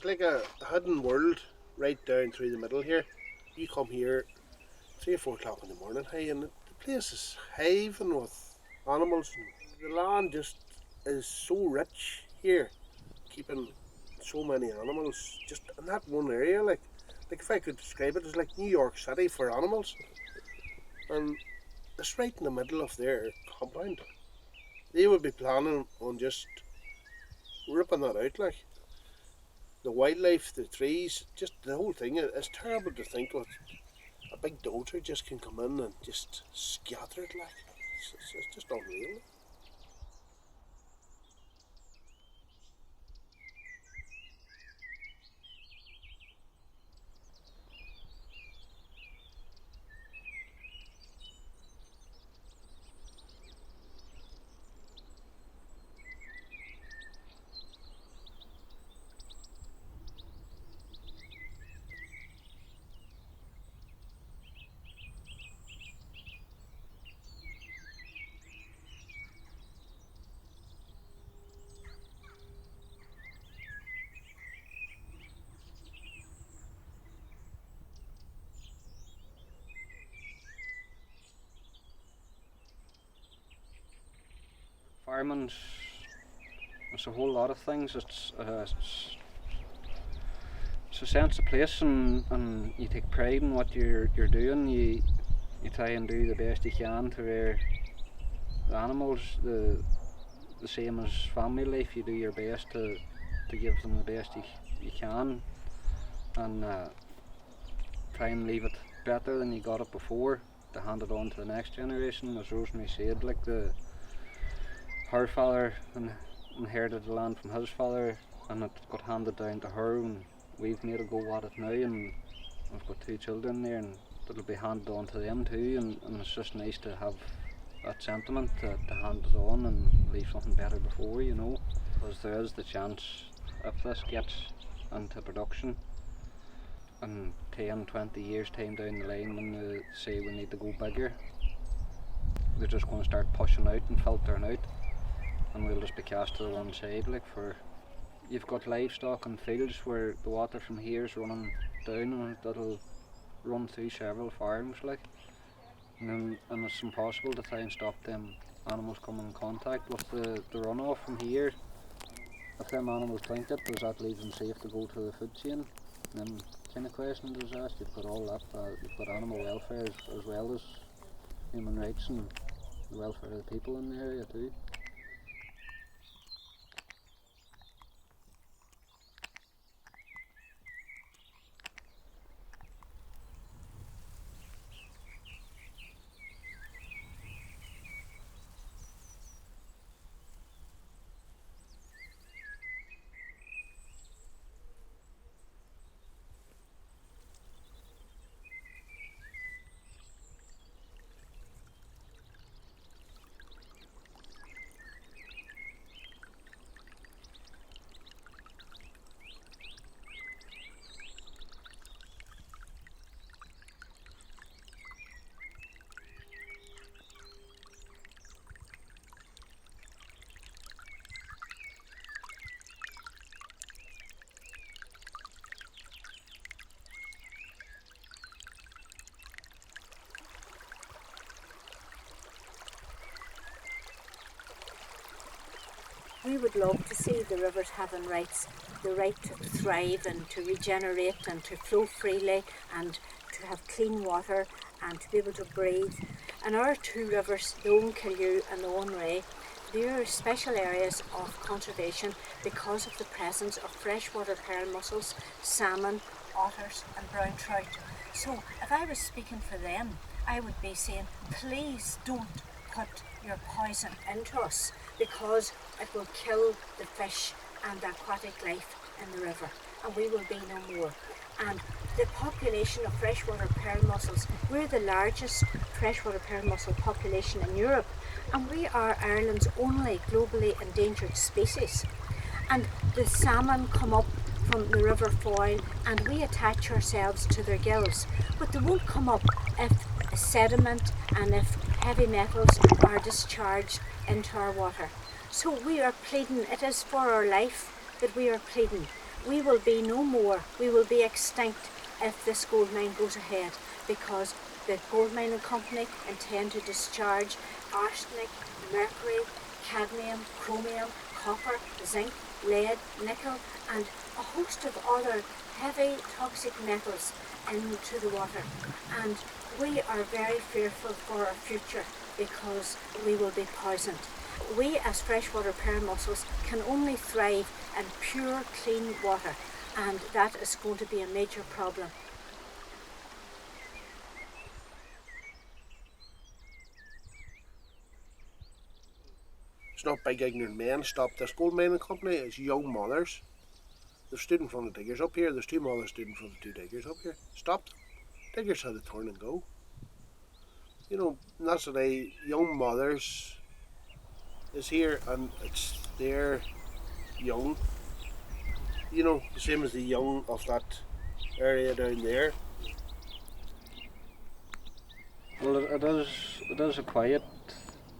like a hidden world right down through the middle here. You come here 3 or 4 o'clock in the morning, hey, and the place is hiving with animals. And the land just is so rich here, keeping so many animals just in that one area. Like if I could describe it, it's like New York City for animals. And it's right in the middle of their compound. They would be planning on just ripping that out, like. The wildlife, the trees, just the whole thing. It's terrible to think of. A big dozer just can come in and just scatter it, like. It's just unreal. Farming's a whole lot of things. It's a sense of place, and you take pride in what you're doing. You try and do the best you can to where the animals, the same as family life, you do your best to give them the best you can, and try and leave it better than you got it before, to hand it on to the next generation. As Rosemary said, like her father inherited the land from his father, and it got handed down to her, and we've made a go at it now, and I've got 2 children there, and it'll be handed on to them too, and it's just nice to have that sentiment to hand it on and leave something better before, you know, because there is the chance, if this gets into production in 10-20 years time down the line, when they say we need to go bigger, they're just going to start pushing out and filtering out, and we'll just be cast to the one side. Like, for you've got livestock and fields where the water from here is running down, and that'll run through several farms, like, and it's impossible to try and stop them animals coming in contact with the runoff from here. If them animals drink it, does that leave them safe to go to the food chain? And then kind of questions is asked. You've got all that, you've got animal welfare as well as human rights and the welfare of the people in the area too. We would love to see the rivers having rights, the right to thrive and to regenerate and to flow freely and to have clean water and to be able to breathe. And our 2 rivers, the Owen Killue and the Owen Ray, they are special areas of conservation because of the presence of freshwater pearl mussels, salmon, otters and brown trout. So if I was speaking for them, I would be saying, please don't put your poison into us, because it will kill the fish and the aquatic life in the river, and we will be no more. And the population of freshwater pearl mussels, we're the largest freshwater pearl mussel population in Europe, and we are Ireland's only globally endangered species. And the salmon come up from the River Foyle and we attach ourselves to their gills, but they won't come up if sediment and if heavy metals are discharged into our water. So we are pleading, it is for our life that we are pleading we will be no more, we will be extinct if this gold mine goes ahead, because the gold mining company intend to discharge arsenic, mercury, cadmium, chromium, copper, zinc, lead, nickel and a host of other heavy toxic metals into the water, and we are very fearful for our future because we will be poisoned. We as freshwater pearl mussels can only thrive in pure clean water, and that is going to be a major problem. It's not big ignorant men stop this gold mining company, it's young mothers. They've stood in front of diggers up here, there's two mothers stood in front of two diggers up here. Stop them. Diggers had to turn and go. You know, and that's the way young mothers is here, and it's their young, you know, the same as the young of that area down there. Well, it is a quiet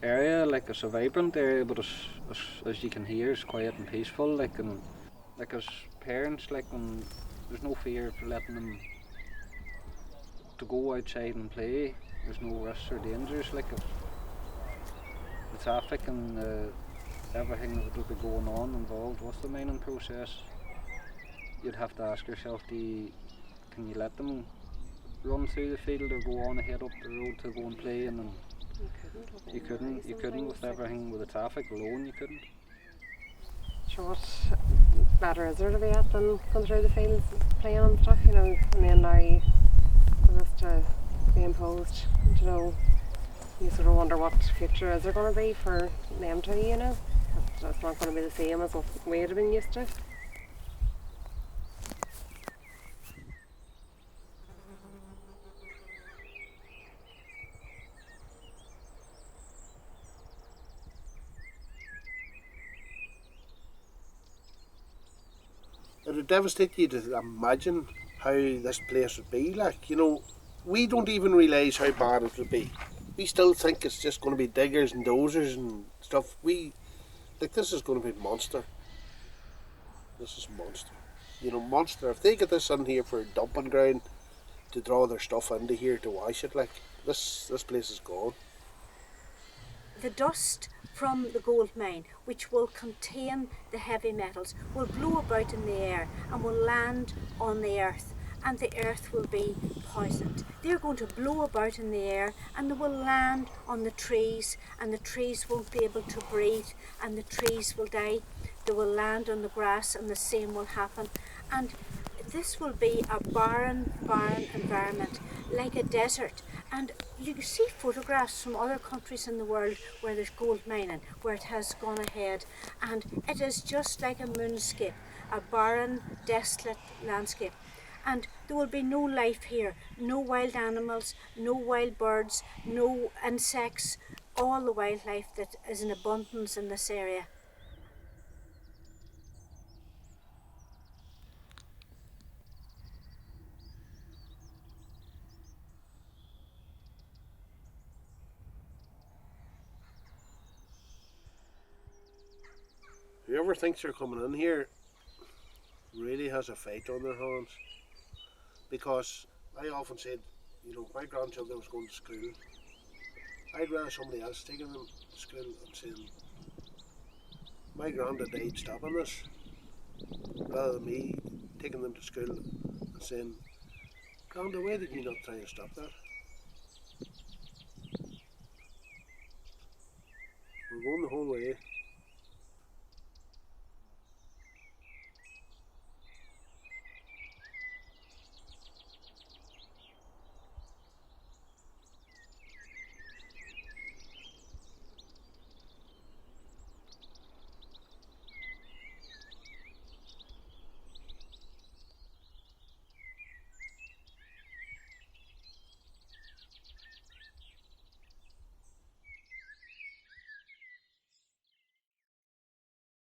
area, like it's a vibrant area, but as you can hear, it's quiet and peaceful. Like as parents, like there's no fear of letting them to go outside and play. There's no risks or dangers. Like the traffic and everything that will be going on involved with the mining process, you'd have to ask yourself, can you let them run through the field or go on ahead up the road to go and play? And you couldn't with everything, with the traffic alone, you couldn't. Sure, what better is there to be at than going through the fields playing and stuff, you know, and then now for this to be imposed, you know, you sort of wonder what future is there going to be for them too, you know. It's not going to be the same as what we would have been used to. It would devastate you to imagine how this place would be like. You know, we don't even realise how bad it would be. We still think it's just going to be diggers and dozers and stuff. This is going to be a monster. This is a monster. You know, monster. If they get this in here for a dumping ground to draw their stuff into here to wash it, like, this place is gone. The dust from the gold mine, which will contain the heavy metals, will blow about in the air and will land on the earth, and the earth will be poisoned. They're going to blow about in the air and they will land on the trees, and the trees won't be able to breathe and the trees will die. They will land on the grass and the same will happen, and this will be a barren environment, like a desert. And you can see photographs from other countries in the world where there's gold mining, where it has gone ahead, and it is just like a moonscape, a barren, desolate landscape. And there will be no life here, no wild animals, no wild birds, no insects, all the wildlife that is in abundance in this area. Whoever thinks they're coming in here really has a fight on their hands. Because I often said, you know, my grandchildren was going to school, I'd rather somebody else taking them to school and saying, my granddad died stopping this, rather than me taking them to school and saying, Granda, why did you not try and stop that? We're going the whole way.